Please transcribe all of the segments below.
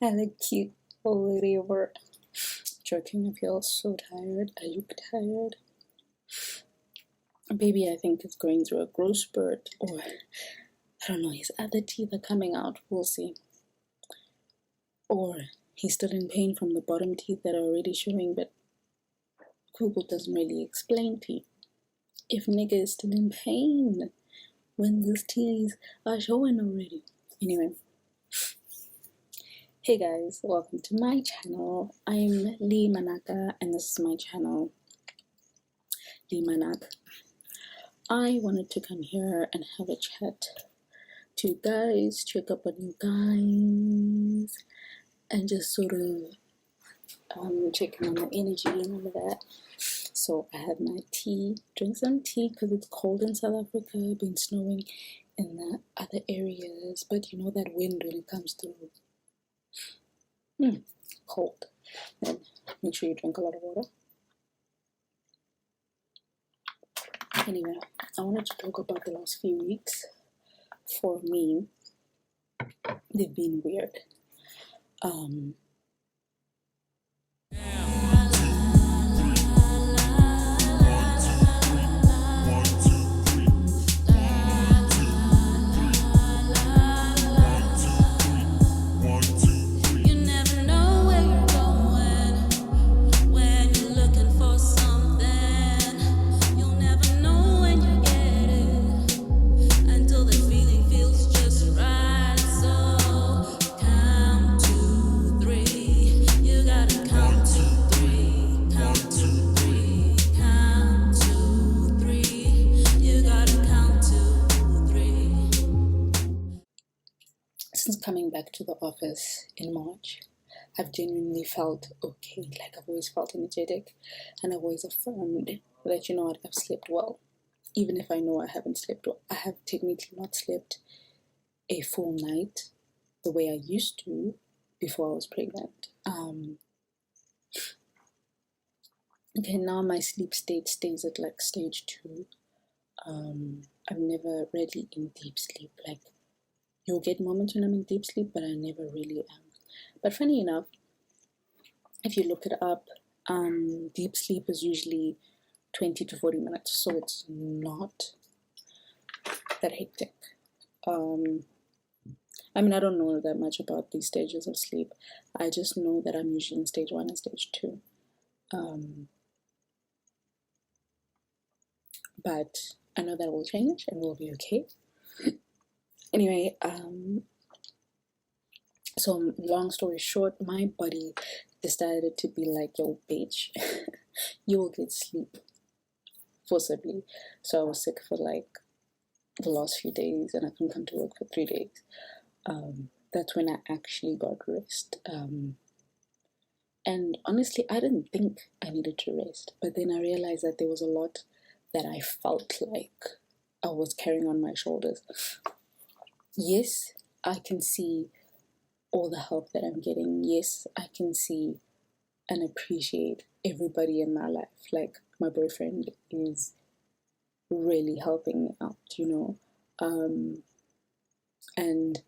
I look cute or whatever. Joking, I feel so tired. I look tired. Baby, I think is going through a growth spurt, or I don't know, his other teeth are coming out. We'll see. Or he's still in pain from the bottom teeth that are already showing, but Google doesn't really explain to you if nigga is still in pain when these teeth are showing already. Anyway. Hey guys, welcome to my channel. I'm Manaka and this is my channel, Manaka. I wanted to come here and have a chat to you guys, check up on you guys, and just sort of checking on the energy and all of that. So I had my tea, drink some tea because it's cold in South Africa, been snowing in the other areas, but you know that wind when it comes through. Cold. Then make sure you drink a lot of water. Anyway, I wanted to talk about the last few weeks. For me, they've been weird. Since coming back to the office in March, I've genuinely felt okay. Like, I've always felt energetic, and I've always affirmed that, you know what, I've slept well. Even if I know I haven't slept well. I have technically not slept a full night the way I used to before I was pregnant. Okay, now my sleep state stays at like stage 2. I'm never really in deep sleep. Like, you'll get moments when I'm in deep sleep, but I never really am. But funny enough, if you look it up, deep sleep is usually 20 to 40 minutes, so it's not that hectic. I mean, I don't know that much about these stages of sleep. I just know that I'm usually in stage 1 and stage 2. But I know that will change and we'll be okay. Anyway, so long story short, my body decided to be like, yo, bitch, you will get sleep forcibly. So I was sick for like the last few days and I couldn't come to work for 3 days. That's when I actually got rest. And honestly, I didn't think I needed to rest, but then I realized that there was a lot that I felt like I was carrying on my shoulders. Yes, I can see all the help that I'm getting. Yes, I can see and appreciate everybody in my life. Like, my boyfriend is really helping me out, you know. And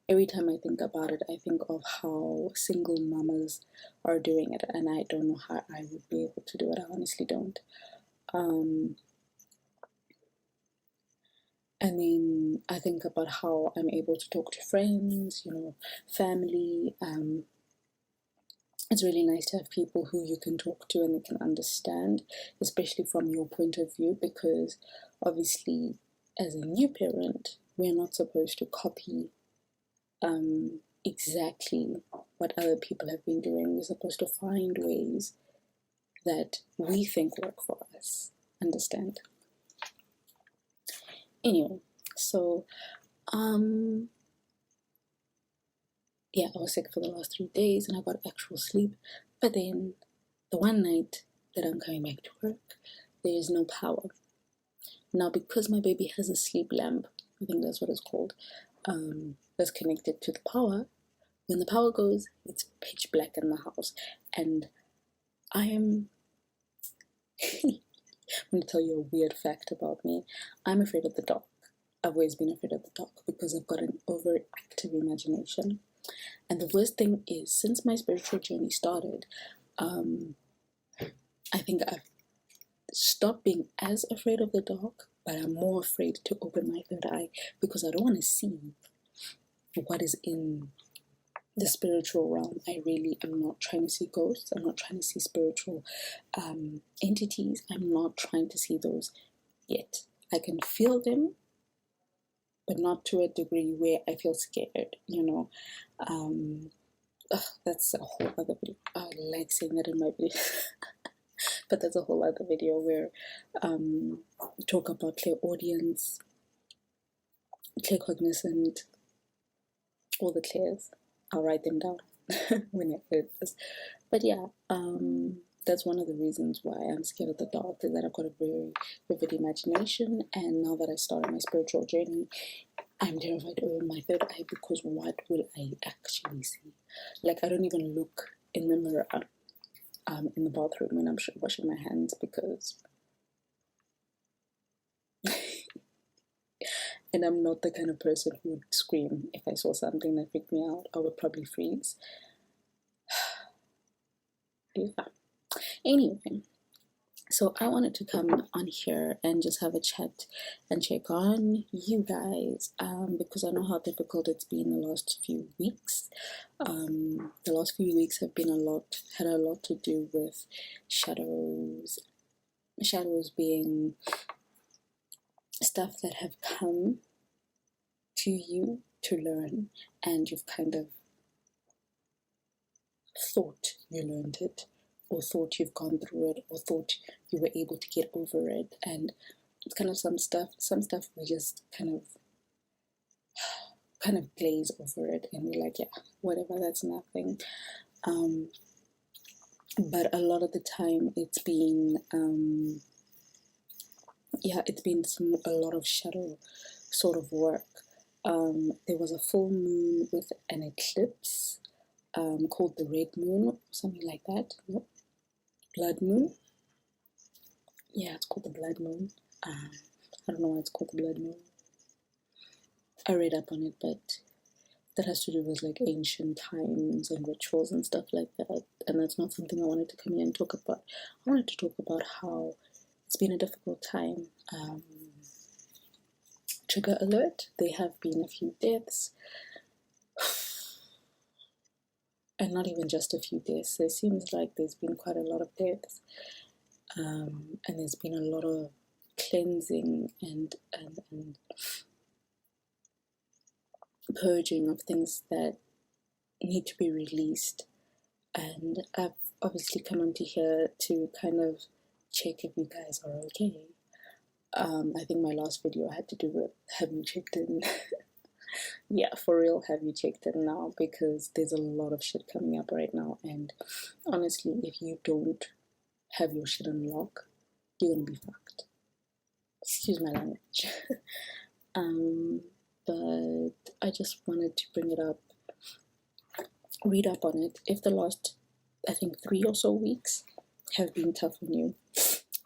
every time I think about it, I think of how single mamas are doing it, and I don't know how I would be able to do it. I honestly don't. And then I think about how I'm able to talk to friends, you know, family. It's really nice to have people who you can talk to and they can understand, especially from your point of view, because obviously as a new parent, we're not supposed to copy exactly what other people have been doing. We're supposed to find ways that we think work for us. Understand? Anyway, so yeah, I was sick for the last 3 days and I got actual sleep. But then the one night that I'm coming back to work, there is no power. Now, because my baby has a sleep lamp, I think that's what it's called, that's connected to the power, when the power goes, it's pitch black in the house. And I am I'm going to tell you a weird fact about me. I'm afraid of the dark. I've always been afraid of the dark because I've got an overactive imagination. And the worst thing is, since my spiritual journey started, I think I've stopped being as afraid of the dark, but I'm more afraid to open my third eye because I don't want to see what is in the spiritual realm. I really am not trying to see ghosts. I'm not trying to see spiritual entities. I'm not trying to see those yet. I can feel them, but not to a degree where I feel scared, you know. That's a whole other video. I like saying that in my video. But that's a whole other video where talk about clairaudience, claircognizant, all the clairs. I'll write them down when I edit this. But yeah, that's one of the reasons why I'm scared of the dark, is that I've got a very vivid imagination, and now that I started my spiritual journey, I'm terrified to open my third eye because what will I actually see? Like, I don't even look in the mirror in the bathroom when I'm washing my hands, because and I'm not the kind of person who would scream if I saw something that freaked me out. I would probably freeze. Yeah. Anyway, so I wanted to come on here and just have a chat and check on you guys, because I know how difficult it's been the last few weeks. The last few weeks have been had a lot to do with shadows. Shadows being stuff that have come to you to learn, and you've kind of thought you learned it, or thought you've gone through it, or thought you were able to get over it. And it's kind of some stuff we just kind of glaze over it, and we're like, yeah, whatever, that's nothing. But a lot of the time it's been a lot of shadow sort of work. There was a full moon with an eclipse called the red moon, or something like that. Nope. Blood moon. Yeah, it's called the blood moon. I don't know why it's called the blood moon. I read up on it, but that has to do with like ancient times and rituals and stuff like that. And that's not something I wanted to come here and talk about. I wanted to talk about how it's been a difficult time. Trigger alert, there have been a few deaths. And not even just a few deaths. It seems like there's been quite a lot of deaths. And there's been a lot of cleansing and purging of things that need to be released. And I've obviously come onto here to kind of check if you guys are okay. I think my last video had to do with, have you checked in? Yeah, for real, have you checked in now? Because there's a lot of shit coming up right now, and honestly, if you don't have your shit on lock, you're gonna be fucked. Excuse my language. But I just wanted to bring it up, read up on it. If the last, I think, 3 or so weeks have been tough on you,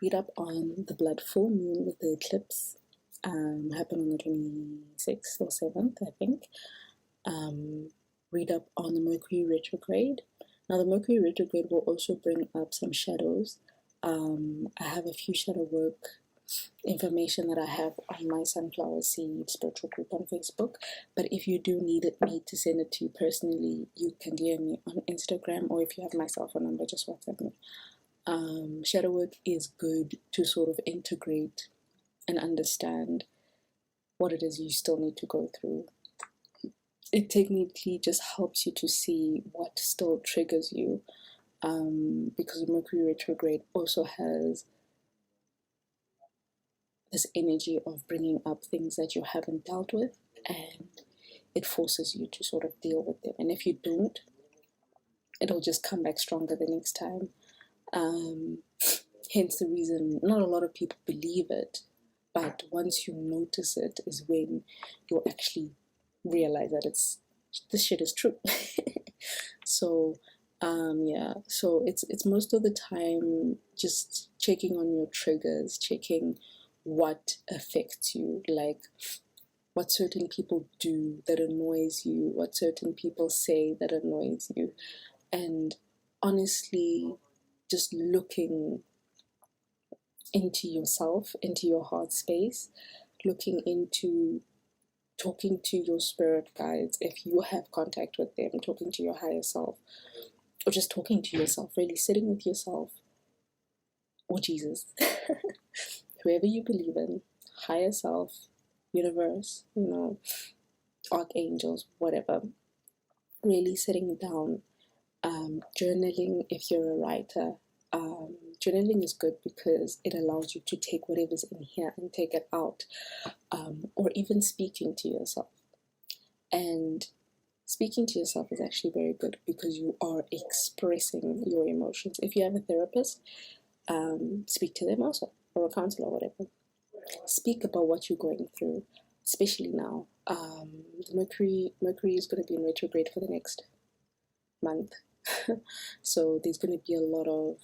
read up on the blood full moon with the eclipse. Happened on the 26th or 7th, I think. Read up on the Mercury Retrograde. Now, the Mercury Retrograde will also bring up some shadows. I have a few shadow work information that I have on my Sunflower Seed spiritual group on Facebook. But if you do need me to send it to you personally, you can DM me on Instagram, or if you have my cell phone number, just WhatsApp me. Shadow work is good to sort of integrate and understand what it is you still need to go through. It technically just helps you to see what still triggers you, because Mercury retrograde also has this energy of bringing up things that you haven't dealt with, and it forces you to sort of deal with them. And if you don't, it'll just come back stronger the next time. Hence the reason not a lot of people believe it, but once you notice it is when you'll actually realize that this shit is true. So yeah, so it's most of the time just checking on your triggers, checking what affects you. Like, what certain people do that annoys you, what certain people say that annoys you, and honestly just looking into yourself, into your heart space, looking into talking to your spirit guides if you have contact with them, talking to your higher self, or just talking to yourself, really sitting with yourself, or Jesus, whoever you believe in, higher self, universe, archangels, whatever. Really sitting down, journaling if you're a writer. Journaling is good because it allows you to take whatever's in here and take it out, or even speaking to yourself. And speaking to yourself is actually very good because you are expressing your emotions. If you have a therapist, speak to them also, or a counselor, or whatever. Speak about what you're going through, especially now. Mercury is going to be in retrograde for the next month. So there's going to be a lot of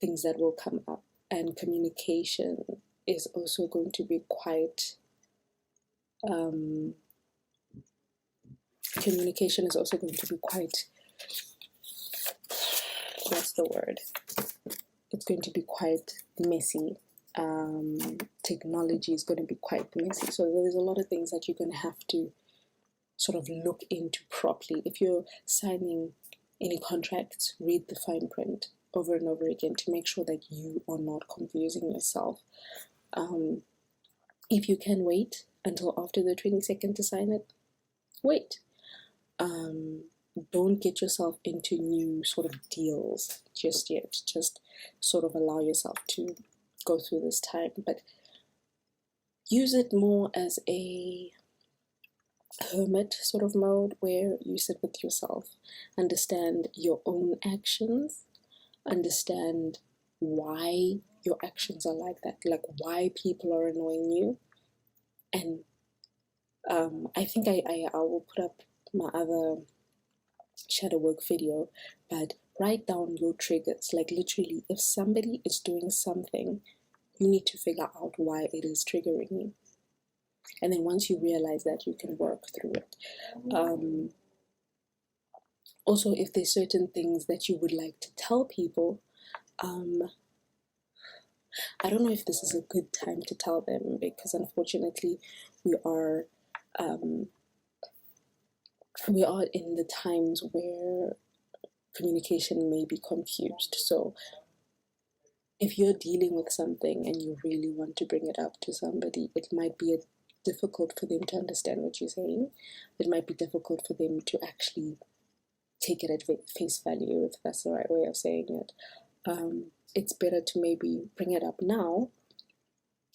things that will come up, and communication is also going to be quite what's the word, it's going to be quite messy. Technology is going to be quite messy, so there's a lot of things that you're going to have to sort of look into properly. If you're signing any contracts, read the fine print over and over again to make sure that you are not confusing yourself. If you can wait until after the 22nd to sign it, wait. Don't get yourself into new sort of deals just yet. Just sort of allow yourself to go through this time, but use it more as a hermit sort of mode where you sit with yourself, understand your own actions, understand why your actions are like that, like why people are annoying you. And I think I will put up my other shadow work video, but write down your triggers. Like literally, if somebody is doing something, you need to figure out why it is triggering you. And then once you realize that, you can work through it. Also, if there's certain things that you would like to tell people, I don't know if this is a good time to tell them, because unfortunately we are in the times where communication may be confused. So if you're dealing with something and you really want to bring it up to somebody, it might be difficult for them to understand what you're saying. It might be difficult for them to actually take it at face value, if that's the right way of saying it. It's better to maybe bring it up now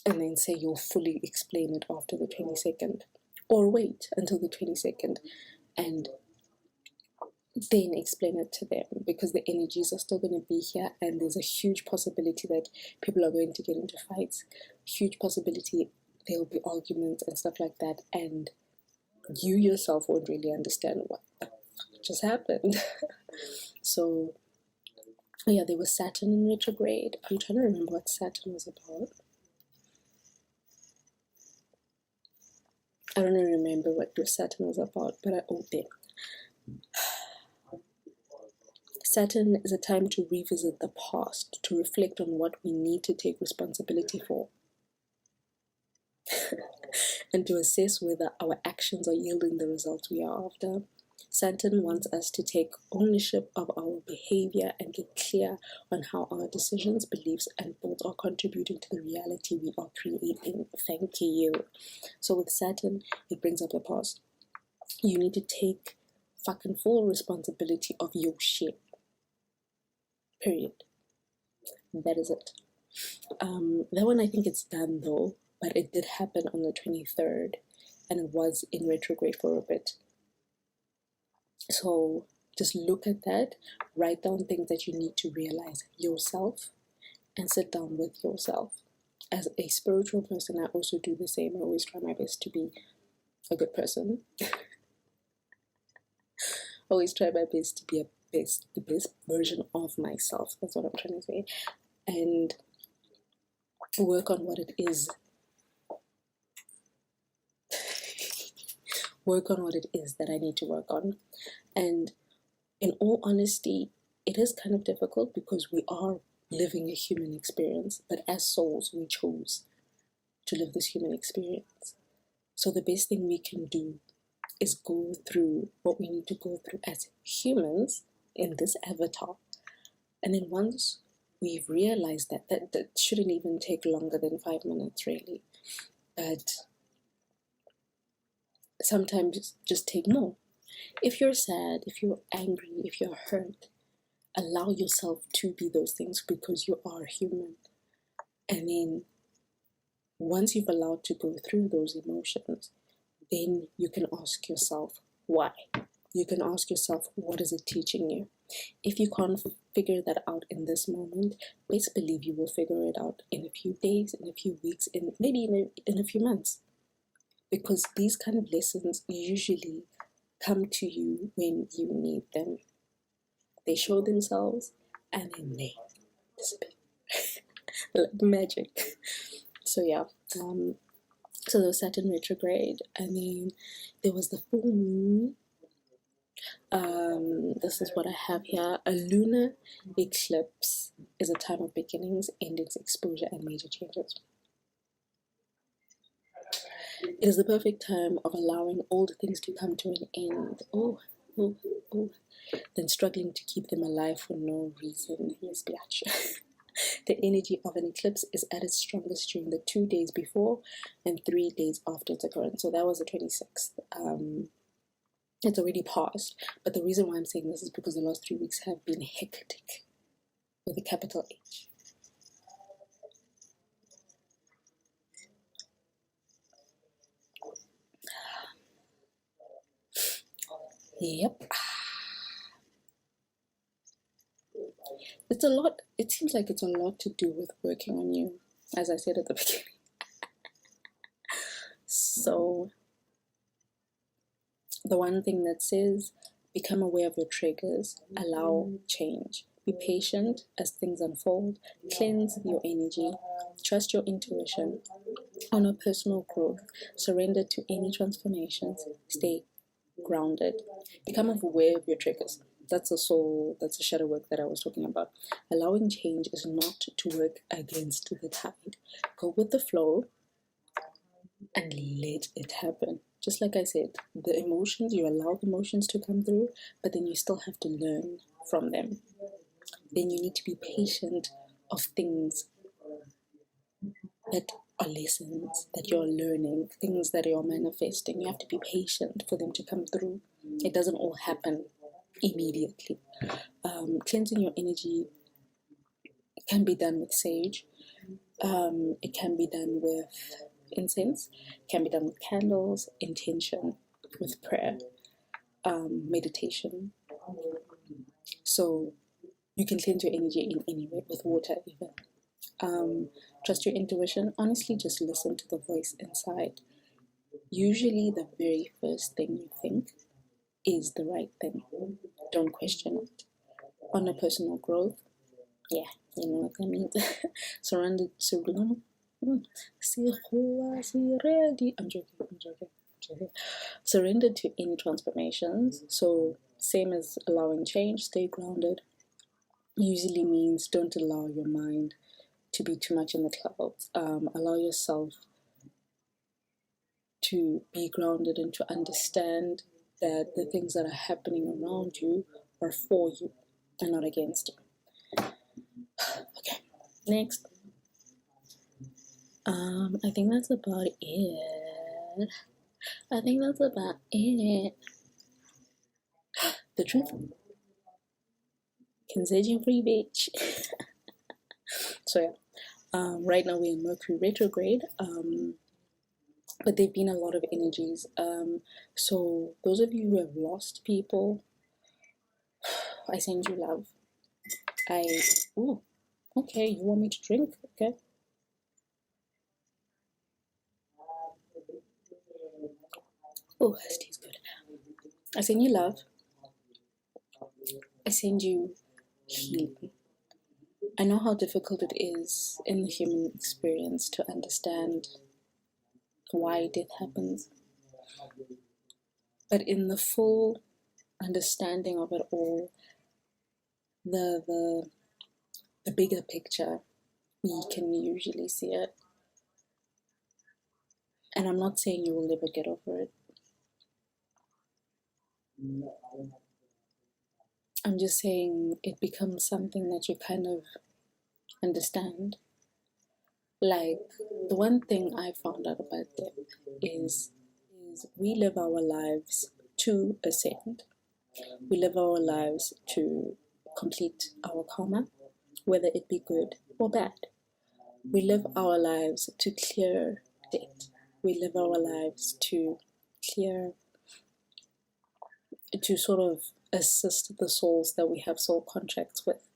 and then say you'll fully explain it after the 22nd, or wait until the 22nd and then explain it to them, because the energies are still going to be here, and there's a huge possibility that people are going to get into fights, huge possibility there'll be arguments and stuff like that, and you yourself won't really understand what the fuck just happened. So yeah, there was Saturn in retrograde. I'm trying to remember what Saturn was about. I don't remember what Saturn was about, but there. Saturn is a time to revisit the past, to reflect on what we need to take responsibility for, and to assess whether our actions are yielding the results we are after. Saturn wants us to take ownership of our behavior and get clear on how our decisions, beliefs, and thoughts are contributing to the reality we are creating. Thank you. So with Saturn, it brings up the past. You need to take fucking full responsibility of your shit. Period. That is it. That one, I think it's done though, but it did happen on the 23rd, and it was in retrograde for a bit. So just look at that, write down things that you need to realize yourself, and sit down with yourself. As a spiritual person, I also do the same. I always try my best to be a good person. Always try my best to be the best version of myself. That's what I'm trying to say. And work on what it is. work on what it is that I need to work on. And in all honesty, it is kind of difficult because we are living a human experience, but as souls, we chose to live this human experience. So the best thing we can do is go through what we need to go through as humans in this avatar. And then once we've realized that shouldn't even take longer than 5 minutes, really. But sometimes just take more. If you're sad, if you're angry, if you're hurt, allow yourself to be those things because you are human. And then once you've allowed to go through those emotions, then you can ask yourself why. You can ask yourself, what is it teaching you? If you can't figure that out in this moment, best believe you will figure it out in a few days, in a few weeks, maybe in a few months. Because these kind of lessons usually come to you when you need them. They show themselves and then they disappear. Like magic. So yeah, so there was Saturn Retrograde, and then there was the full moon. This is what I have here. A lunar eclipse is a time of beginnings, endings, exposure, and major changes. It is the perfect time of allowing old things to come to an end. Oh, then struggling to keep them alive for no reason. Yes, biatch. The energy of an eclipse is at its strongest during the 2 days before and 3 days after its occurrence. So that was the 26th. It's already passed, but the reason why I'm saying this is because the last 3 weeks have been hectic with a capital H. Yep. It's a lot. It seems like it's a lot to do with working on you, as I said at the beginning. So the one thing that says, become aware of your triggers, allow change, be patient as things unfold, cleanse your energy, trust your intuition, honor personal growth, surrender to any transformations, stay grounded, become aware of your triggers. That's a shadow work that I was talking about. Allowing change is not to work against the tide. Go with the flow and let it happen. Just like I said, the emotions, you allow the emotions to come through, but then you still have to learn from them. Then you need to be patient of things that are lessons that you're learning, things that you're manifesting. You have to be patient for them to come through. It doesn't all happen immediately. Cleansing your energy can be done with sage. It can be done with incense, can be done with candles, intention, with prayer, meditation. So you can cleanse your energy in any way, with water even. Trust your intuition. Honestly, just listen to the voice inside. Usually the very first thing you think is the right thing. Don't question it. Honor personal growth. Yeah, you know what that means. Surrender. I'm joking. Surrender to any transformations. So same as allowing change, stay grounded. Usually means don't allow your mind to be too much in the clouds. Allow yourself to be grounded and to understand that the things that are happening around you are for you and not against you. Okay, next. I think that's about it. The truth can set you free, bitch. So yeah, right now we're in Mercury retrograde. But there've been a lot of energies. So those of you who have lost people, I send you love. Okay, you want me to drink? Okay. Oh, that tastes good. I send you love. I send you healing. I know how difficult it is in the human experience to understand why death happens. But in the full understanding of it all, the bigger picture, we can usually see it. And I'm not saying you will never get over it. I'm just saying it becomes something that you kind of understand. Like, the one thing I found out about them is we live our lives to ascend. We live our lives to complete our karma, whether it be good or bad. We live our lives to clear debt. We live our lives to clear, to sort of assist the souls that we have soul contracts with.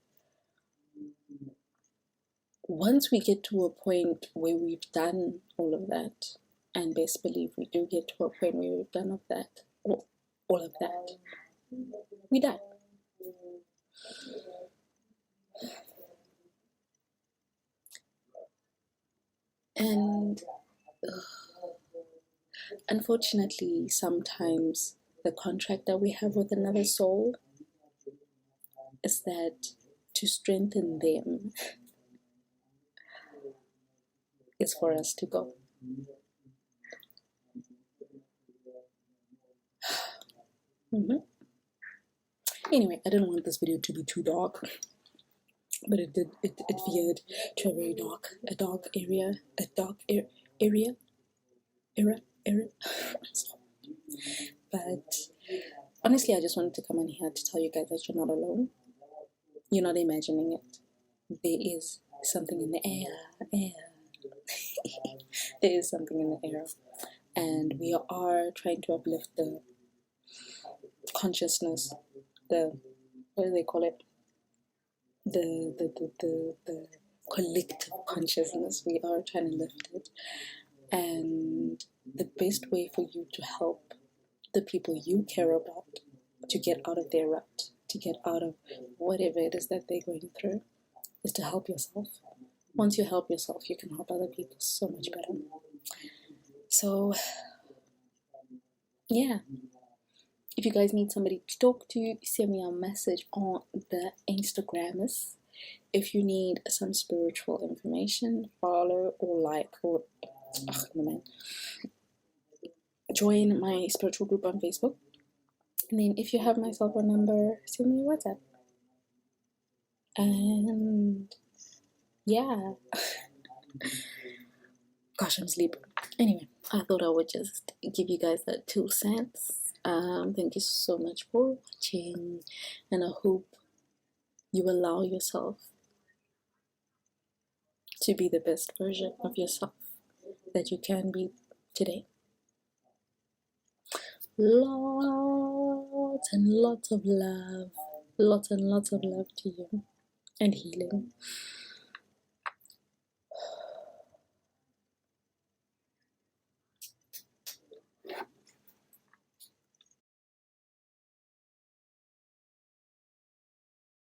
Once we get to a point where we've done all of that, and best believe we do get to a point where we've done all of that, we die. And unfortunately, sometimes the contract that we have with another soul is that to strengthen them is for us to go. Anyway, I didn't want this video to be too dark, but it veered to a very dark area. But honestly, I just wanted to come on here to tell you guys that you're not alone. You're not imagining it. There is something in the air. There is something in the air. And we are trying to uplift the consciousness, what do they call it? The collective consciousness. We are trying to lift it. And the best way for you to help the people you care about to get out of their rut, to get out of whatever it is that they're going through, is to help yourself. Once you help yourself, you can help other people so much better. So, yeah. If you guys need somebody to talk to, send me a message on the Instagrammers. If you need some spiritual information, follow or like or join my spiritual group on Facebook. And then if you have my cell phone number, send me a WhatsApp. And yeah. Gosh, I'm sleeping. Anyway, I thought I would just give you guys that 2 cents. Thank you so much for watching, and I hope you allow yourself to be the best version of yourself that you can be today. Lots and lots of love. Lots and lots of love to you, and healing.